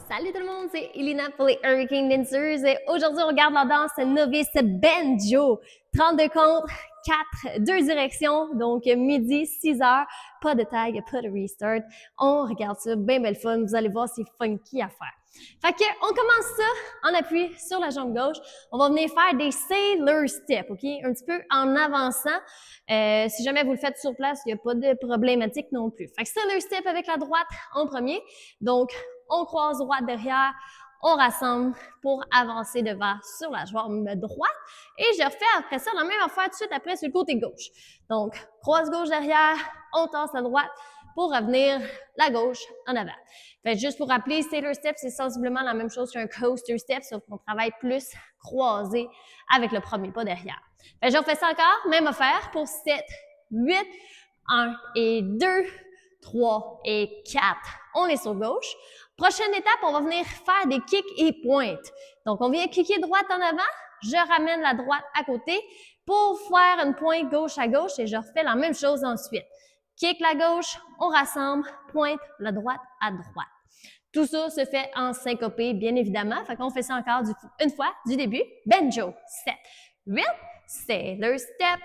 Salut tout le monde, c'est Elina pour les Hurricane Dancers et aujourd'hui on regarde la danse novice banjo. 32 comptes, 4, 2 directions, donc midi, 6 heures, pas de tag, pas de restart. On regarde ça, bien belle fun, vous allez voir, c'est funky à faire. Fait que on commence ça en appui sur la jambe gauche. On va venir faire des sailor steps, ok? Un petit peu en avançant. Si jamais vous le faites sur place, il n'y a pas de problématique non plus. Fait que sailor step avec la droite en premier. Donc, on croise droite derrière, on rassemble pour avancer devant sur la jambe droite. Et je refais après ça la même affaire tout de suite après sur le côté gauche. Donc, croise gauche derrière, on tasse la droite pour revenir la gauche en avant. Fait juste pour rappeler, sailor step, c'est sensiblement la même chose qu'un coaster step, sauf qu'on travaille plus croisé avec le premier pas derrière. Fait je refais ça encore, même affaire pour 7, 8, 1 et 2, 3 et 4. On est sur gauche. Prochaine étape, on va venir faire des kicks et pointes. Donc, on vient kicker droite en avant, je ramène la droite à côté pour faire une pointe gauche à gauche et je refais la même chose ensuite. Kick la gauche, on rassemble, pointe la droite à droite. Tout ça se fait en syncopé, bien évidemment. Fait qu'on fait ça encore une fois du début. Banjo, 7, 8, sailor step,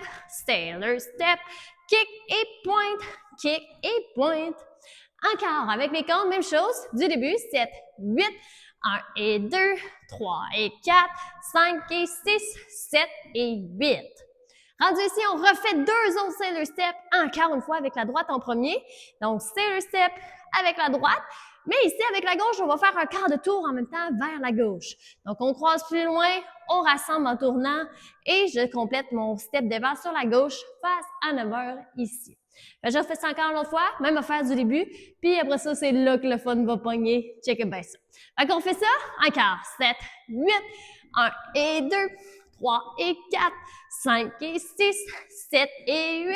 kick et pointe, kick et pointe. Encore avec les comptes, même chose, du début, 7, 8, 1 et 2, 3 et 4, 5 et 6, 7 et 8. Rendu ici, on refait 2 autres sailor step, encore une fois avec la droite en premier. Donc, sailor step avec la droite. Mais ici, avec la gauche, on va faire un quart de tour en même temps vers la gauche. Donc, on croise plus loin, on rassemble en tournant et je complète mon step devant sur la gauche face à 9 heures ici. Je refais ça encore une autre fois, même affaire du début, puis après ça, c'est là que le fun va pogner. Checkez bien ça. Fait qu'on fait ça encore. 7, 8, 1 et 2, 3 et 4, 5 et 6, 7 et 8,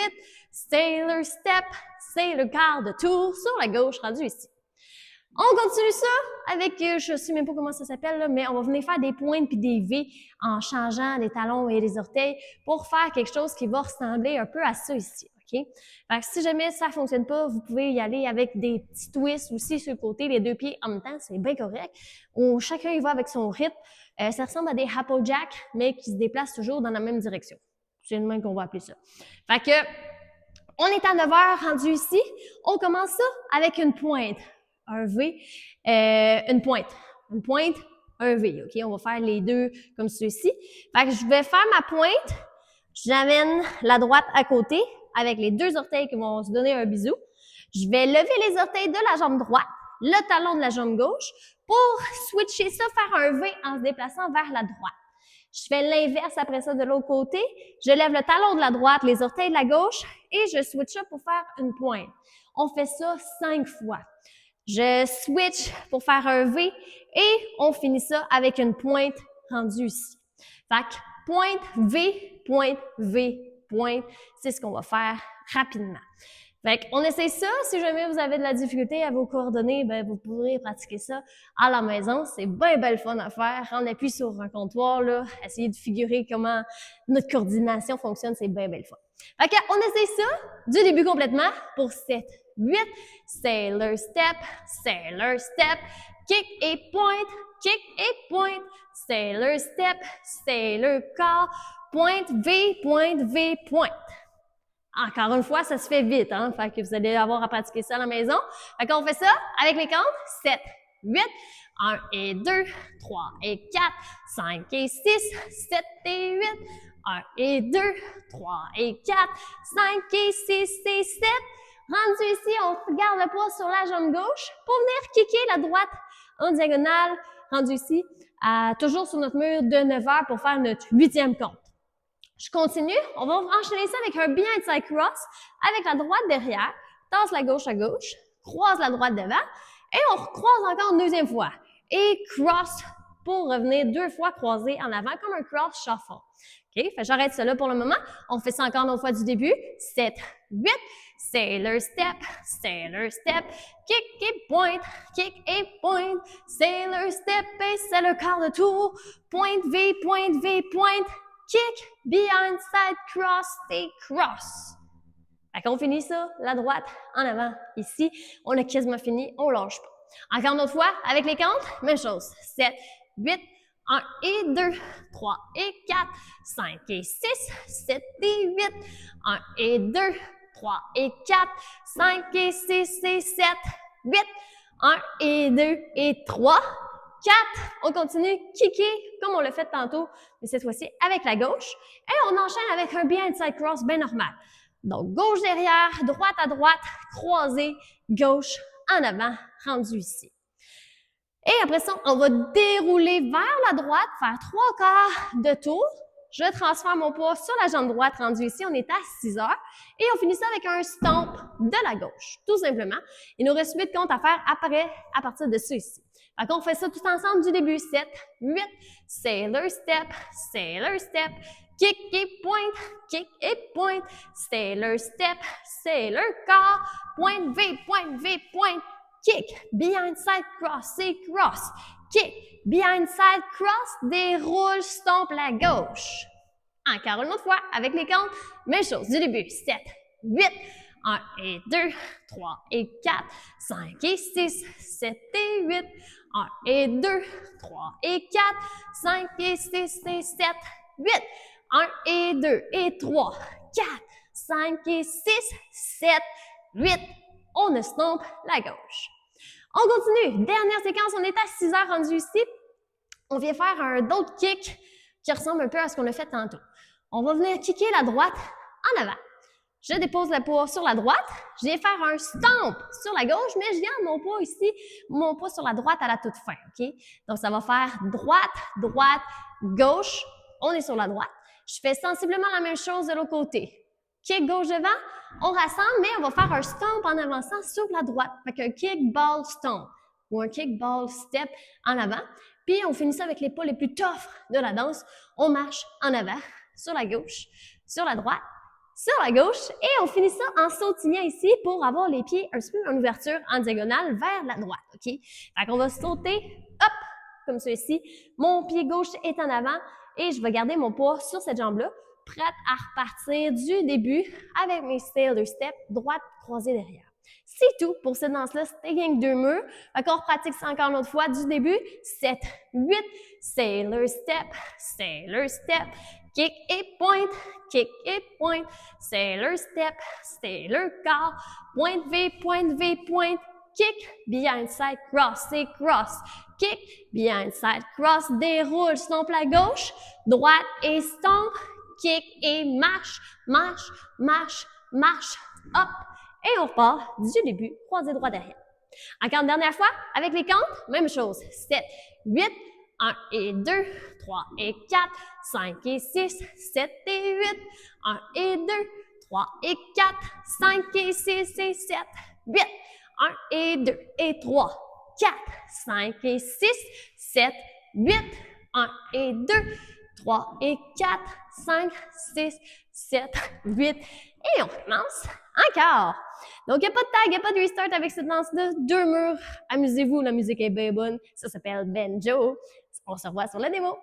sailor step, sailor quart de tour sur la gauche rendu ici. On continue ça avec, je sais même pas comment ça s'appelle, là, mais on va venir faire des pointes puis des V en changeant les talons et les orteils pour faire quelque chose qui va ressembler un peu à ça ici. Okay? Fait que si jamais ça fonctionne pas, vous pouvez y aller avec des petits twists aussi sur le côté, les deux pieds en même temps, c'est bien correct. Ou chacun y va avec son rythme. Ça ressemble à des Applejack, mais qui se déplacent toujours dans la même direction. C'est le même qu'on va appeler ça. Fait que, on est à 9 heures rendu ici. On commence ça avec une pointe. Un V, une pointe. Une pointe, un V. OK? On va faire les deux comme ceci. Fait que je vais faire ma pointe. J'amène la droite à côté avec les deux orteils qui vont se donner un bisou. Je vais lever les orteils de la jambe droite, le talon de la jambe gauche pour switcher ça, faire un V en se déplaçant vers la droite. Je fais l'inverse après ça de l'autre côté. Je lève le talon de la droite, les orteils de la gauche et je switch ça pour faire une pointe. On fait ça 5 fois. Je switch pour faire un V et on finit ça avec une pointe rendue ici. Fait que pointe, V, pointe, c'est ce qu'on va faire rapidement. Fait qu'on essaie ça. Si jamais vous avez de la difficulté à vos coordonnées, ben vous pourrez pratiquer ça à la maison. C'est bien belle fun à faire. On appuie sur un comptoir, là, essayer de figurer comment notre coordination fonctionne, c'est bien belle fun. Fait qu'on essaie ça du début complètement pour 7, 8, sailor step, kick et pointe, sailor step, sailor quart, pointe, V, pointe. Encore une fois, ça se fait vite, hein? Fait que vous allez avoir à pratiquer ça à la maison. Fait qu'on fait ça avec les comptes. 7, 8, 1 et 2, 3 et 4, 5 et 6, 7 et 8, 1 et 2, 3 et 4, 5 et 6 et 7. Rendu ici, on garde le poids sur la jambe gauche pour venir kicker la droite en diagonale. Rendu ici, toujours sur notre mur de 9 heures pour faire notre 8e compte. Je continue. On va enchaîner ça avec un behind side cross avec la droite derrière, tasse la gauche à gauche, croise la droite devant et on recroise encore une deuxième fois. Et cross pour revenir 2 fois croisé en avant comme un cross shuffle. OK? Fait j'arrête ça là pour le moment. On fait ça encore une fois du début. 7, 8, sailor step, kick et pointe, sailor step et c'est le quart de tour, pointe, V, pointe, kick, behind side cross et cross. Fait qu'on finit ça, la droite en avant, ici. On a quasiment fini, on lâche pas. Encore une autre fois, avec les comptes, même chose. 7, 8, 1 et 2, 3 et 4, 5 et 6, 7 et 8, 1 et 2, 3 et 4, 5 et 6 et 7, 8, 1 et 2 et 3, 4. On continue, kicker comme on l'a fait tantôt, mais cette fois-ci avec la gauche. Et on enchaîne avec un behind side cross bien normal. Donc, gauche derrière, droite à droite, croisé, gauche en avant, rendu ici. Et après ça, on va dérouler vers la droite, faire 3 quarts de tour. Je transfère mon poids sur la jambe droite, rendu ici. On est à 6 heures. Et on finit ça avec un stomp de la gauche, tout simplement. Il nous reste 8 comptes à faire après, à partir de ça ici. Fait qu'on fait ça tout ensemble du début. 7, 8, sailor step, kick et point, sailor step, sailor car, point V, point, kick, behind side cross, et cross, kick, behind side cross, déroule, stomp la gauche. Encore une autre fois, avec les comptes, même chose, du début, 7, 8, 1 et 2, 3 et 4, 5 et 6, 7 et 8, 1 et 2, 3 et 4, 5 et 6 et 7, 8, 1 et 2 et 3, 4, 5 et 6, 7, 8, on estompe la gauche. On continue, dernière séquence, on est à 6 heures rendu ici. On vient faire un d'autres kick qui ressemble un peu à ce qu'on a fait tantôt. On va venir kicker la droite en avant. Je dépose le poids sur la droite. Je viens faire un stomp sur la gauche, mais je garde mon poids ici, mon poids sur la droite à la toute fin, OK? Donc, ça va faire droite, droite, gauche. On est sur la droite. Je fais sensiblement la même chose de l'autre côté. Kick gauche devant, on rassemble, mais on va faire un stomp en avançant sur la droite. Fait qu'un kick ball stomp ou un kick ball step en avant. Puis, on finit ça avec les pas les plus tough de la danse. On marche en avant, sur la gauche, sur la droite, sur la gauche, et on finit ça en sautillant ici pour avoir les pieds un petit peu en ouverture en diagonale vers la droite, OK? Fait qu'on va sauter, hop, comme ceci. Mon pied gauche est en avant et je vais garder mon poids sur cette jambe-là, prête à repartir du début avec mes sailor step, droite croisée derrière. C'est tout pour cette danse-là, c'était gang 2 murs. Fait qu'on repratique ça encore une autre fois du début. 7, 8, sailor step, kick et point, sailor step, sailor car, point V, point, kick, behind side cross, et cross, kick, behind side cross, déroule, stomp la gauche, droite et stomp, kick et marche, marche, marche, marche, hop. Et on repart du début, croisé droit derrière. Encore une dernière fois, avec les comptes, même chose. 7, 8, 1 et 2, 3 et 4, 5 et 6, 7 et 8, 1 et 2, 3 et 4, 5 et 6 et 7, 8, 1 et 2 et 3, 4, 5 et 6, 7, 8, 1 et 2, 3 et 4, 5, 6, 7, 8, et on recommence encore. Donc, il n'y a pas de tag, il n'y a pas de restart avec cette danse-là. 2 murs. Amusez-vous, la musique est bien bonne. Ça s'appelle Banjo. On se revoit sur la démo.